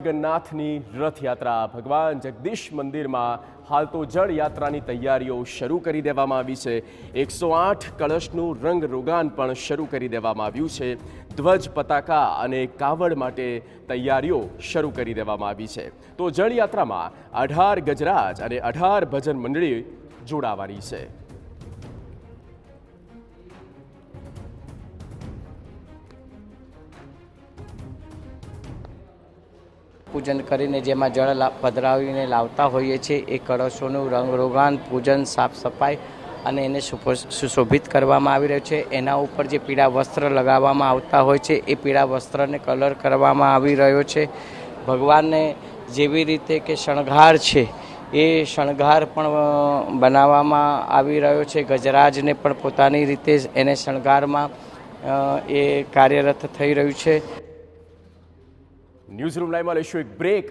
જગન્નાથની રથયાત્રા ભગવાન જગદીશ મંદિરમાં હાલ તો જળ યાત્રાની તૈયારીઓ શરૂ કરી દેવામાં આવી છે। 108 કળશનું રંગ રોગાન પણ શરૂ કરી દેવામાં આવ્યું છે। ધ્વજ પતાકા અને કાવડ માટે તૈયારીઓ શરૂ કરી દેવામાં આવી છે। તો જળ યાત્રામાં 18 ગજરાજ અને 18 ભજન મંડળી જોડાવાની છે। પૂજન કરીને જેમાં જળ પધરાવીને લાવતા હોઈએ છીએ એ કળશોનું રંગરોગાન પૂજન સાફ સફાઈ અને એને સુશોભિત કરવામાં આવી રહ્યું છે। એના ઉપર જે પીળા વસ્ત્ર લગાવવામાં આવતા હોય છે એ પીળા વસ્ત્રને કલર કરવામાં આવી રહ્યો છે। ભગવાનને જેવી રીતે કે શણગાર છે એ શણગાર પણ બનાવવામાં આવી રહ્યો છે। ગજરાજને પણ પોતાની રીતે એને શણગારમાં એ કાર્યરત થઈ રહ્યું છે। ન્યૂઝરૂમ લાઈવમાં લઈશું એક બ્રેક।